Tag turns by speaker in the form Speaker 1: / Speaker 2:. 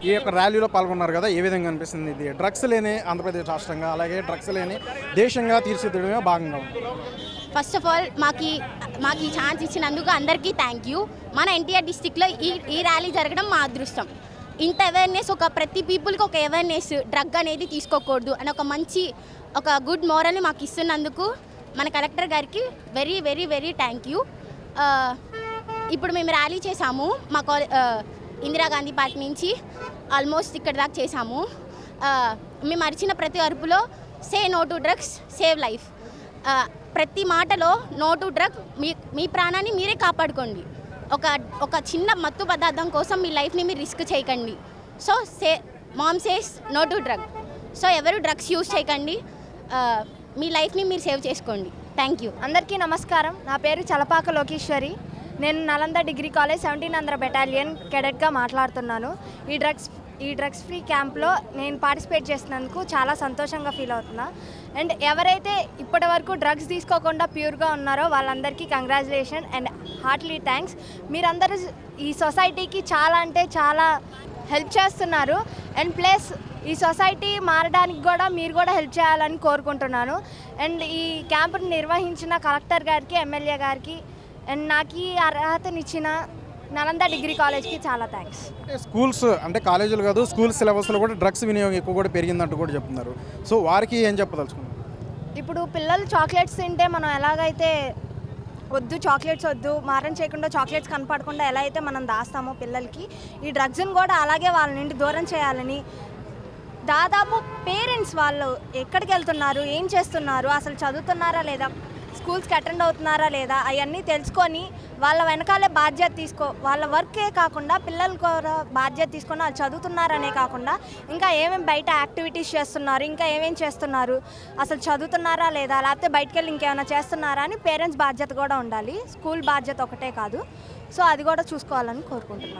Speaker 1: ఈ యొక్క ర్యాలీలో పాల్గొన్నారు కదా, ఏ విధంగా అనిపిస్తుంది? ఇది డ్రగ్స్ లేని ఆంధ్రప్రదేశ్ రాష్ట్రంగా, అలాగే డ్రగ్స్ లేని దేశంగా తీర్చిదిద్దడమే భాగంగా ఉంది.
Speaker 2: ఫస్ట్ ఆఫ్ ఆల్ మాకు ఈ ఛాన్స్ ఇచ్చినందుకు అందరికీ థ్యాంక్ యూ. మన ఎన్టీఆర్ డిస్టిక్లో ఈ ర్యాలీ జరగడం మా అదృష్టం. ఇంత అవేర్నెస్, ప్రతి పీపుల్కి ఒక అవేర్నెస్, డ్రగ్ అనేది తీసుకోకూడదు అని ఒక గుడ్ మోరల్ని మాకు ఇస్తున్నందుకు మన కలెక్టర్ గారికి very very very thank you. ఇప్పుడు మేము ర్యాలీ చేసాము మా ఇందిరాగాంధీ పార్క్ నుంచి ఆల్మోస్ట్ ఇక్కడ దాకా చేసాము. మేము అరిచిన ప్రతి అరుపులో say no to drugs, save life. ప్రతి మాటలో నో టు డ్రగ్, మీ ప్రాణాన్ని మీరే కాపాడుకోండి. ఒక చిన్న మత్తు పదార్థం కోసం మీ లైఫ్ని మీరు రిస్క్ చేయకండి. So mom says no to drug. So ఎవరు డ్రగ్స్ యూజ్ చేయకండి, మీ లైఫ్ని మీరు సేవ్ చేసుకోండి. Thank you.
Speaker 3: అందరికీ నమస్కారం. నా పేరు చలపాక లోకేశ్వరి. నేను నలంద డిగ్రీ కాలేజ్ 17 బెటాలియన్ కెడెట్గా మాట్లాడుతున్నాను. ఈ డ్రగ్స్ ఫ్రీ క్యాంప్లో నేను పార్టిసిపేట్ చేసినందుకు చాలా సంతోషంగా ఫీల్ అవుతున్నా. అండ్ ఎవరైతే ఇప్పటి వరకు డ్రగ్స్ తీసుకోకుండా ప్యూర్గా ఉన్నారో వాళ్ళందరికీ కంగ్రాచులేషన్ అండ్ హార్ట్లీ థ్యాంక్స్. మీరందరూ ఈ సొసైటీకి చాలా అంటే చాలా హెల్ప్ చేస్తున్నారు. అండ్ ప్లస్ ఈ సొసైటీ మారడానికి కూడా మీరు కూడా హెల్ప్ చేయాలని కోరుకుంటున్నాను. అండ్ ఈ క్యాంపును నిర్వహించిన కలెక్టర్ గారికి, ఎమ్మెల్యే గారికి అండ్ నాకు ఈ అర్హతనిచ్చిన నలంద డిగ్రీ కాలేజ్కి చాలా థ్యాంక్స్.
Speaker 1: స్కూల్స్ అంటే కాలేజీలు కాదు, స్కూల్ సిలబస్లో కూడా డ్రగ్స్ వినియోగం ఎక్కువ కూడా పెరిగిందంటూ కూడా చెప్తున్నారు. సో వారికి ఏం చెప్పదలుచుకున్నారు?
Speaker 3: ఇప్పుడు పిల్లలు చాక్లెట్స్ తింటే మనం ఎలాగైతే వద్దు, చాక్లెట్స్ వద్దు, మారం చేయకుండా చాక్లెట్స్ కనపడకుండా ఎలా అయితే మనం దాస్తామో పిల్లలకి, ఈ డ్రగ్స్ని కూడా అలాగే వాళ్ళ నుండి దూరం చేయాలని దాదాపు పేరెంట్స్ వాళ్ళు ఎక్కడికి వెళ్తున్నారు, ఏం చేస్తున్నారు, అసలు చదువుతున్నారా లేదా, స్కూల్స్కి అటెండ్ అవుతున్నారా లేదా, అవన్నీ తెలుసుకొని వాళ్ళ వెనకాలే బాధ్యత వాళ్ళ వర్కే కాకుండా పిల్లలు కూడా బాధ్యత తీసుకొని వాళ్ళు చదువుతున్నారనే కాకుండా ఇంకా ఏమేమి బయట యాక్టివిటీస్ చేస్తున్నారు, ఇంకా ఏమేమి చేస్తున్నారు, అసలు చదువుతున్నారా లేదా, లేకపోతే బయటకు వెళ్ళి ఇంకేమైనా చేస్తున్నారా అని పేరెంట్స్ బాధ్యత కూడా ఉండాలి. స్కూల్ బాధ్యత ఒకటే కాదు. సో అది కూడా చూసుకోవాలని కోరుకుంటున్నాను.